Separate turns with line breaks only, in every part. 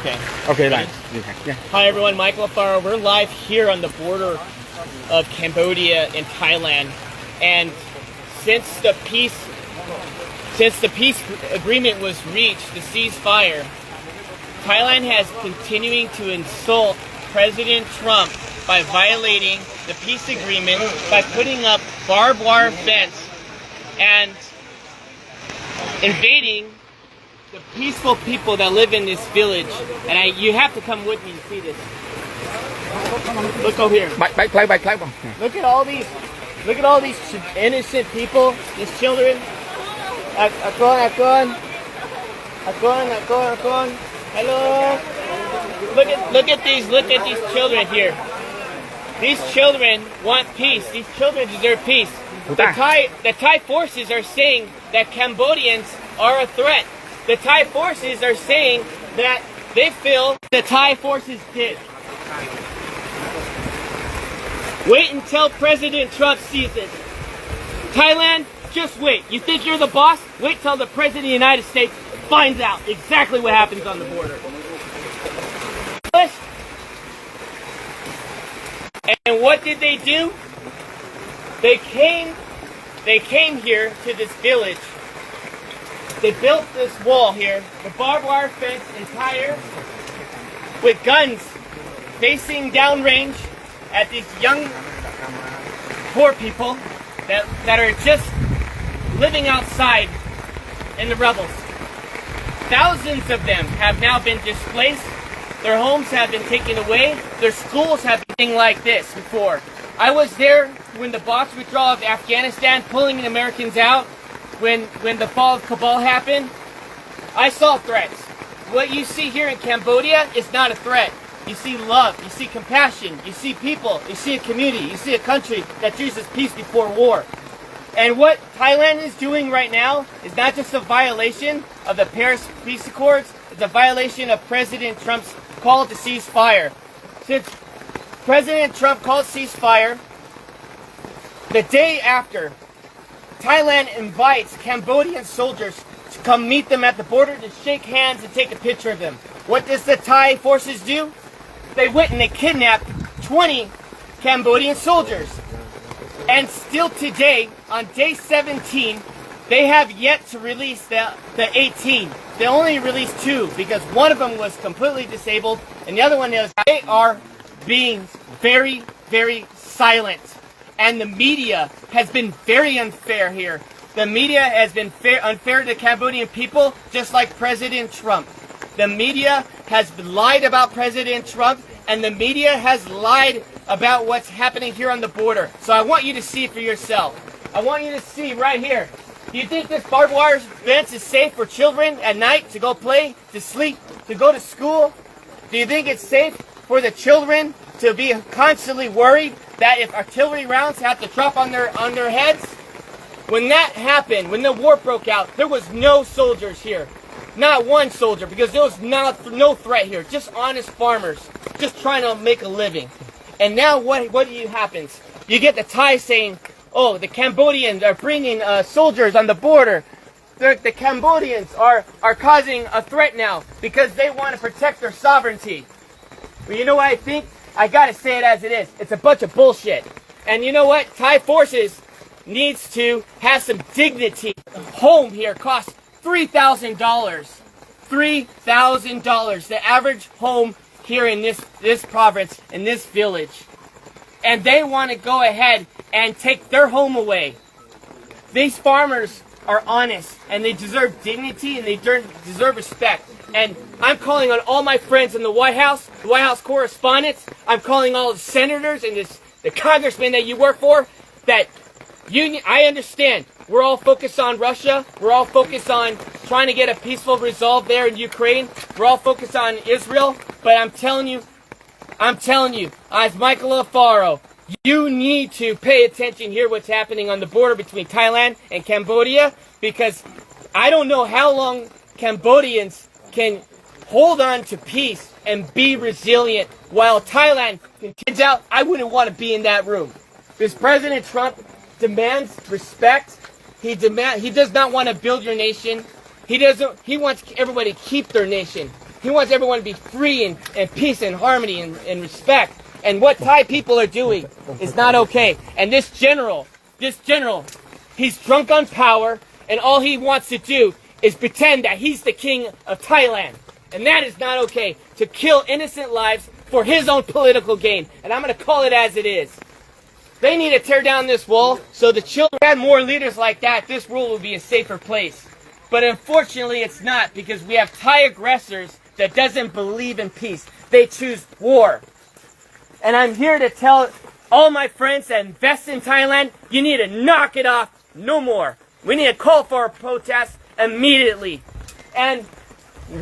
Okay.
Okay, right. Yeah.
Hi everyone, Michael Alfaro. We're live here on the border of Cambodia and Thailand, and since the peace agreement was reached, the ceasefire, Thailand has continuing to insult President Trump by violating the peace agreement by putting up barbed wire fence and invading the peaceful people that live in this village. And you have to come with me to see this. Look over here. Look at all these innocent people, these children. Hello. Look at these children here. These children want peace. These children deserve peace. The Thai forces are saying that Cambodians are a threat. The Thai forces are saying that they feel the Thai forces did. Wait until President Trump sees it. Thailand, just wait. You think you're the boss? Wait till the President of the United States finds out exactly what happens on the border. And what did they do? They came here to this village. They built this wall here, the barbed wire fence entire, with guns facing downrange at these young, poor people that are just living outside in the rebels. Thousands of them have now been displaced. Their homes have been taken away. Their schools have been like this before. I was there when the Box withdrawal of Afghanistan, pulling the Americans out, when the fall of Kabul happened. I saw threats. What you see here in Cambodia is not a threat. You see love, you see compassion, you see people, you see a community, you see a country that chooses peace before war. And what Thailand is doing right now is not just a violation of the Paris Peace Accords, it's a violation of President Trump's call to ceasefire. Since President Trump called ceasefire, the day after, Thailand invites Cambodian soldiers to come meet them at the border to shake hands and take a picture of them. What does the Thai forces do? They went and they kidnapped 20 Cambodian soldiers. And still today, on day 17, they have yet to release the 18. They only released 2 because one of them was completely disabled and the other one is. They are being very, very silent. And the media has been very unfair here. The media has been unfair to the Cambodian people, just like President Trump. The media has lied about President Trump, and the media has lied about what's happening here on the border. So I want you to see for yourself. I want you to see right here. Do you think this barbed wire fence is safe for children at night to go play, to sleep, to go to school? Do you think it's safe for the children to be constantly worried that if artillery rounds have to drop on their heads? When that happened, when the war broke out, there was no soldiers here. Not one soldier, because there was no threat here. Just honest farmers, just trying to make a living. And now what happens? You get the Thai saying, oh, the Cambodians are bringing soldiers on the border. The Cambodians are causing a threat now because they want to protect their sovereignty. But you know what I think? I gotta say it as it is. It's a bunch of bullshit. And you know what? Thai forces needs to have some dignity. A home here costs $3,000. $3,000. The average home here in this province, in this village. And they want to go ahead and take their home away. These farmers are honest, and they deserve dignity, and they deserve respect. And I'm calling on all my friends in the White House correspondents. I'm calling all the senators and the congressmen that you work for. That I understand. We're all focused on Russia. We're all focused on trying to get a peaceful resolve there in Ukraine. We're all focused on Israel. But I'm telling you, as Michael Alfaro, you need to pay attention here what's happening on the border between Thailand and Cambodia, because I don't know how long Cambodians can hold on to peace and be resilient while Thailand continues out. I wouldn't want to be in that room. Because President Trump demands respect. He does not want to build your nation. He wants everybody to keep their nation. He wants everyone to be free and peace and harmony and respect. And what Thai people are doing is not okay. And this general, he's drunk on power, and all he wants to do is pretend that he's the king of Thailand. And that is not okay, to kill innocent lives for his own political gain. And I'm going to call it as it is. They need to tear down this wall so the children had more leaders like that. This world will be a safer place. But unfortunately, it's not, because we have Thai aggressors that doesn't believe in peace. They choose war. And I'm here to tell all my friends that invest in Thailand, you need to knock it off no more. We need to call for a protest immediately. And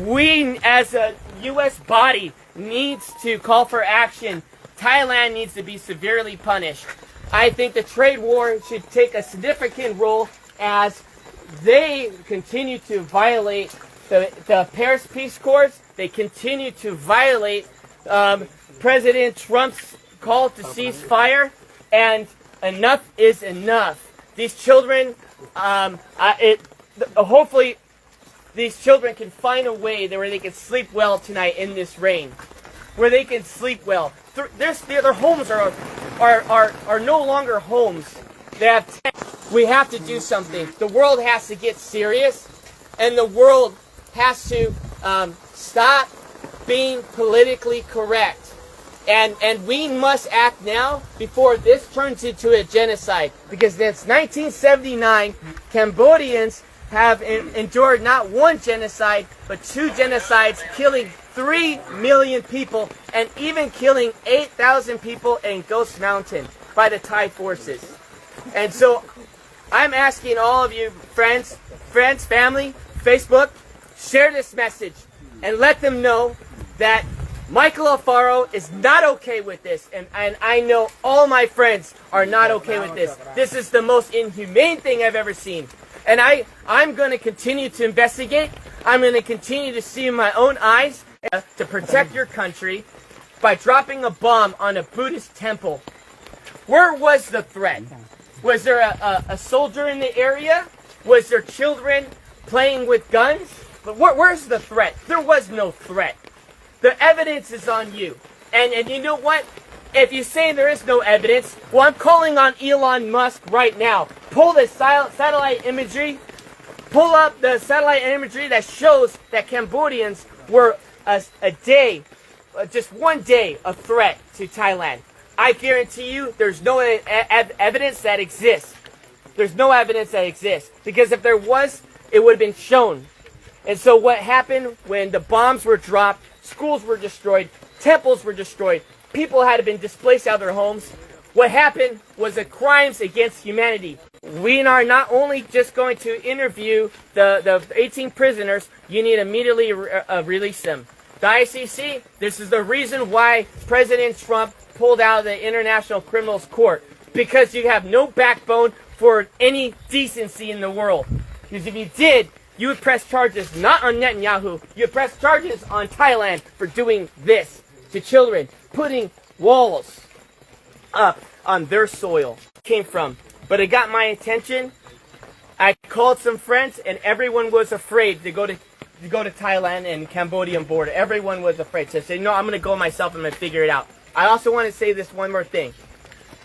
we, as a U.S. body, needs to call for action. Thailand needs to be severely punished. I think the trade war should take a significant role as they continue to violate the Paris Peace Accords. They continue to violate President Trump's call to cease fire, and enough is enough. These children, hopefully, these children can find a way where they can sleep well tonight in this rain, where they can sleep well. Their homes are no longer homes. We have to do something. The world has to get serious, and the world has to stop being politically correct. And we must act now before this turns into a genocide. Because since 1979, Cambodians have endured not one genocide, but 2 genocides, killing 3 million people, and even killing 8,000 people in Ghost Mountain by the Thai forces. And so I'm asking all of you, friends, family, Facebook, share this message and let them know that Michael Alfaro is not okay with this, and I know all my friends are not okay with this. This is the most inhumane thing I've ever seen. And I'm going to continue to investigate. I'm going to continue to see in my own eyes to protect your country by dropping a bomb on a Buddhist temple. Where was the threat? Was there a soldier in the area? Was there children playing with guns? But where's the threat? There was no threat. The evidence is on you. And you know what? If you say there is no evidence, well, I'm calling on Elon Musk right now. Pull the satellite imagery. Pull up the satellite imagery that shows that Cambodians were just one day, a threat to Thailand. I guarantee you there's no evidence that exists. There's no evidence that exists. Because if there was, it would have been shown. And so what happened when the bombs were dropped, schools were destroyed, temples were destroyed, people had been displaced out of their homes. What happened was the crimes against humanity. We are not only just going to interview the 18 prisoners, you need to immediately release them. The ICC, this is the reason why President Trump pulled out of the International Criminals Court. Because you have no backbone for any decency in the world. Because if you did, you would press charges not on Netanyahu, you would press charges on Thailand for doing this to children, putting walls up on their soil. Came from. But it got my attention. I called some friends, and everyone was afraid to go to Thailand and Cambodian border. Everyone was afraid. So I said, no, I'm going to go myself, I'm going to figure it out. I also want to say this one more thing.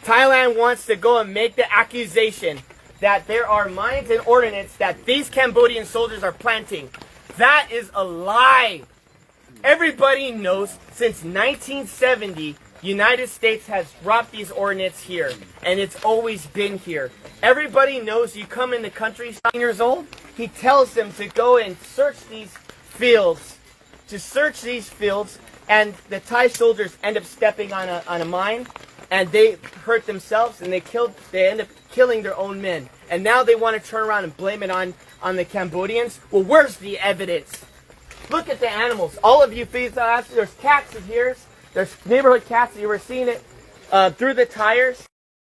Thailand wants to go and make the accusation that there are mines and ordnance that these Cambodian soldiers are planting. That is a lie. Everybody knows since 1970, United States has dropped these ordnance here, and it's always been here. Everybody knows you come in the country, 7 years old, he tells them to go and search these fields, and the Thai soldiers end up stepping on a mine, and they hurt themselves, and they end up killing their own men. And now they want to turn around and blame it on the Cambodians. Well, where's the evidence? Look at the animals. All of you, there's cats in here. There's neighborhood cats. You were seeing it through the tires.